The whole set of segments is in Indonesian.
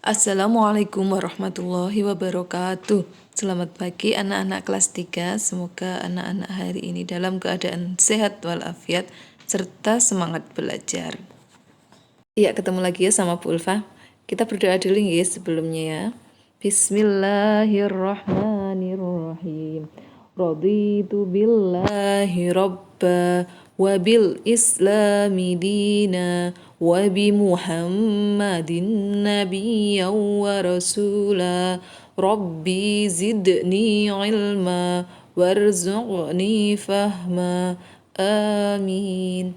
Assalamualaikum warahmatullahi wabarakatuh. Selamat pagi anak-anak kelas 3. Semoga anak-anak hari ini dalam keadaan sehat walafiat serta semangat belajar. Iya, ketemu lagi ya sama Bu Ulfa. Kita berdoa dulu ya sebelumnya ya. Bismillahirrahmanirrahim. Raditu billahi rabba wa bil islami dina wa bi muhammadin nabiyyan wa rasula rabbi zidni ilma warzuqni fahma amin.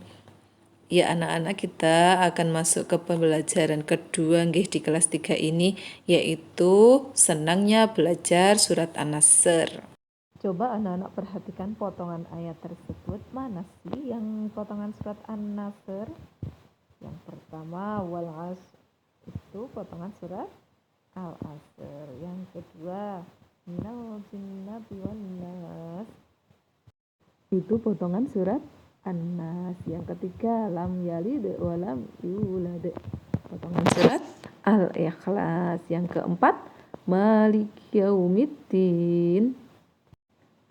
Ya anak-anak, kita akan masuk ke pembelajaran kedua nggih di kelas 3 ini, yaitu senangnya belajar surat An-Nasr. Coba anak-anak perhatikan potongan ayat tersebut. Mana sih yang potongan surat An-Nasr? Yang pertama wal asr, itu potongan surat Al-Asr. Yang kedua minal jinnati wan nas, itu potongan surat An-Nas. Yang ketiga lam yalid wa lam yulad, potongan surat Al-Ikhlas. Yang keempat maliki yaumiddin,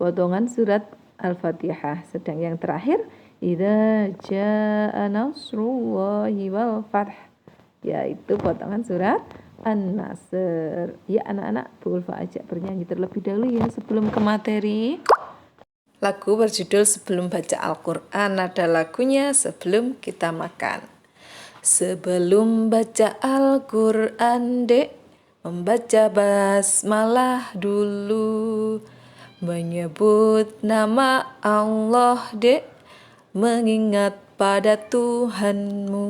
potongan surat Al-Fatihah. Sedang yang terakhir idza jaa nasrullahi wal fath, yaitu potongan surat An-Nasr. Ya anak-anak, Bu Ulfa ajak bernyanyi terlebih dahulu ya sebelum ke materi. Lagu berjudul Sebelum Baca Al-Quran, ada lagunya Sebelum Kita Makan. Sebelum baca Al-Quran, dek, membaca basmalah dulu. Menyebut nama Allah, dek, mengingat pada Tuhanmu.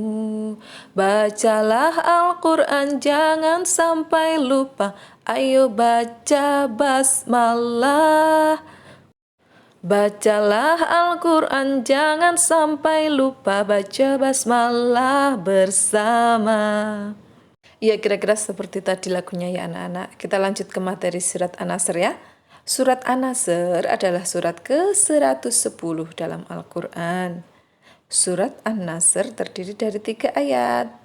Bacalah Al-Quran, jangan sampai lupa. Ayo baca basmalah. Bacalah Al-Quran, jangan sampai lupa. Baca basmalah bersama. Ya, kira-kira seperti tadi lagunya ya anak-anak. Kita lanjut ke materi surat An-Nasr ya. Surat An-Nasr adalah surat ke-110 dalam Al-Quran. Surat An-Nasr terdiri dari 3 ayat.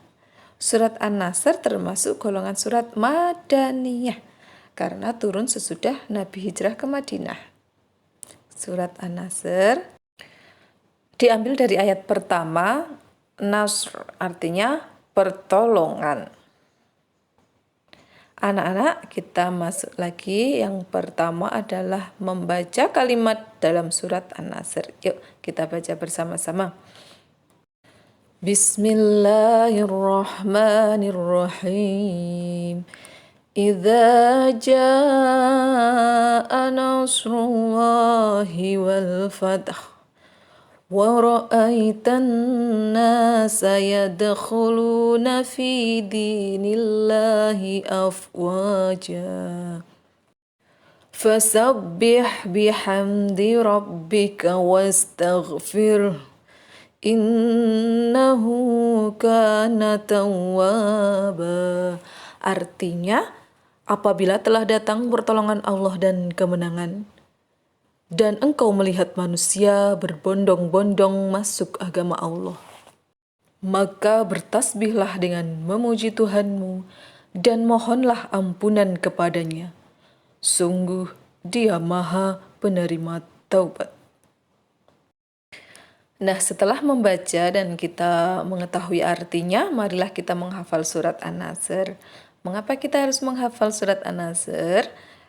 Surat An-Nasr termasuk golongan surat Madaniyah karena turun sesudah Nabi hijrah ke Madinah. Surat An-Nasr diambil dari ayat pertama, Nasr artinya pertolongan. Anak-anak, kita masuk lagi. Yang pertama adalah membaca kalimat dalam surat An-Nasr. Yuk, kita baca bersama-sama. Bismillahirrahmanirrahim. Idza jaa nasrullahi wal fath wa ra'aitan nasa yadkhuluna fi dinillahi afwaja fasabbih bihamdi rabbika wastaghfirhu innahu kana tawwaba. Artinya, apabila telah datang pertolongan Allah dan kemenangan, dan engkau melihat manusia berbondong-bondong masuk agama Allah, maka bertasbihlah dengan memuji Tuhanmu dan mohonlah ampunan kepadanya. Sungguh Dia Maha Penerima Taubat. Nah, setelah membaca dan kita mengetahui artinya, marilah kita menghafal surat An-Nasr. Mengapa kita harus menghafal surat An-Nasr?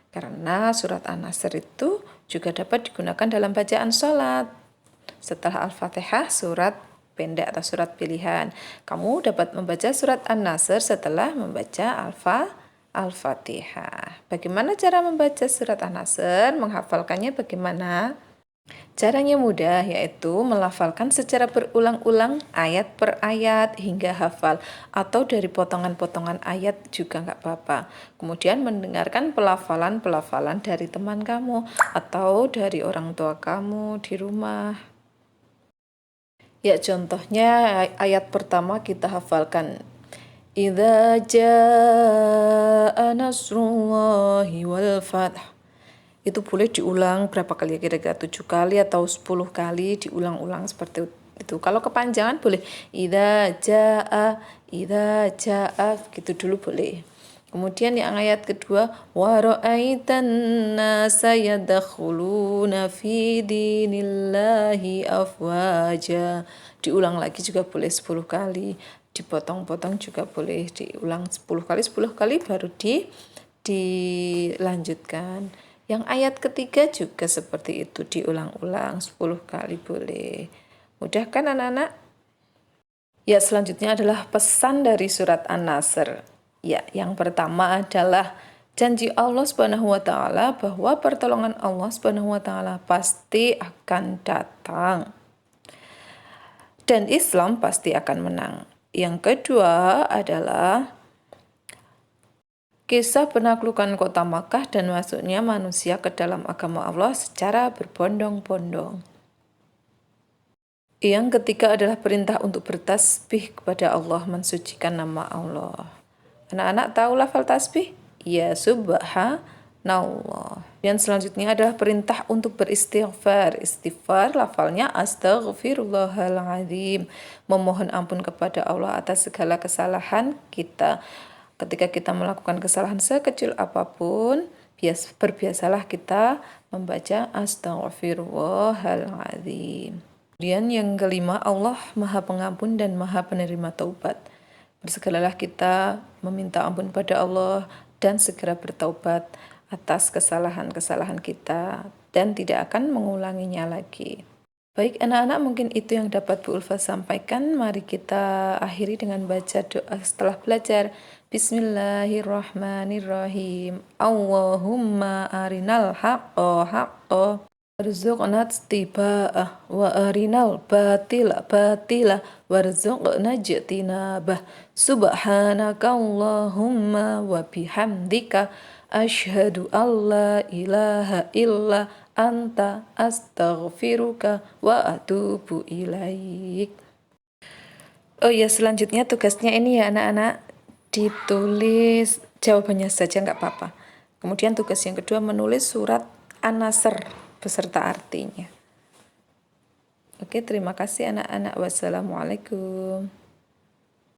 Karena surat An-Nasr itu juga dapat digunakan dalam bacaan sholat. Setelah Al-Fatihah, surat pendek atau surat pilihan. Kamu dapat membaca surat An-Nasr setelah membaca Al-Fatihah. Bagaimana cara membaca surat An-Nasr? Menghafalkannya bagaimana? Caranya mudah, yaitu melafalkan secara berulang-ulang ayat per ayat hingga hafal, atau dari potongan-potongan ayat juga nggak apa-apa. Kemudian mendengarkan pelafalan-pelafalan dari teman kamu atau dari orang tua kamu di rumah. Ya, contohnya ayat pertama kita hafalkan. Idza jaa nasrullahi wal fath. Itu boleh diulang berapa kali, kira-kira 7 kali atau 10 kali diulang-ulang seperti itu. Kalau kepanjangan boleh idza jaa gitu dulu boleh. Kemudian yang ayat kedua, wa ra'aitan nasa yadkhuluna fi dinillahi afwaja. Diulang lagi juga boleh 10 kali, dipotong-potong juga boleh, diulang 10 kali, 10 kali baru dilanjutkan. Yang ayat ketiga juga seperti itu, diulang-ulang 10 kali boleh. Mudah kan anak-anak? Ya, selanjutnya adalah pesan dari surat An-Nasr. Ya, yang pertama adalah janji Allah Subhanahu wa taala bahwa pertolongan Allah Subhanahu wa taala pasti akan datang. Dan Islam pasti akan menang. Yang kedua adalah kisah penaklukan kota Makkah dan masuknya manusia ke dalam agama Allah secara berbondong-bondong. Yang ketiga adalah perintah untuk bertasbih kepada Allah, mensucikan nama Allah. Anak-anak tahu lafal tasbih? Ya, subhanallah. Dan selanjutnya adalah perintah untuk beristighfar. Istighfar lafalnya astaghfirullahaladzim. Memohon ampun kepada Allah atas segala kesalahan kita. Ketika kita melakukan kesalahan sekecil apapun, berbiasalah kita membaca astaghfirullahaladzim. Kemudian yang kelima, Allah Maha Pengampun dan Maha Penerima Taubat. Bersegeralah kita meminta ampun pada Allah dan segera bertaubat atas kesalahan-kesalahan kita dan tidak akan mengulanginya lagi. Baik anak-anak, mungkin itu yang dapat Bu Ulfa sampaikan. Mari kita akhiri dengan baca doa setelah belajar. Bismillahirrahmanirrahim. Allahumma arinal haqqa haqqa warzuqna ittiba'ah wa arinal batila batila warzuqna ijtinabah. Subhanaka Allahumma wa bihamdika asyhadu an la ilaha illa anta astaghfiruka wa atubu ilaik. Oh ya, selanjutnya tugasnya ini ya anak-anak, ditulis jawabannya saja nggak apa-apa. Kemudian tugas yang kedua menulis surat An-Nasr beserta artinya. Oke, terima kasih anak-anak. Wassalamualaikum.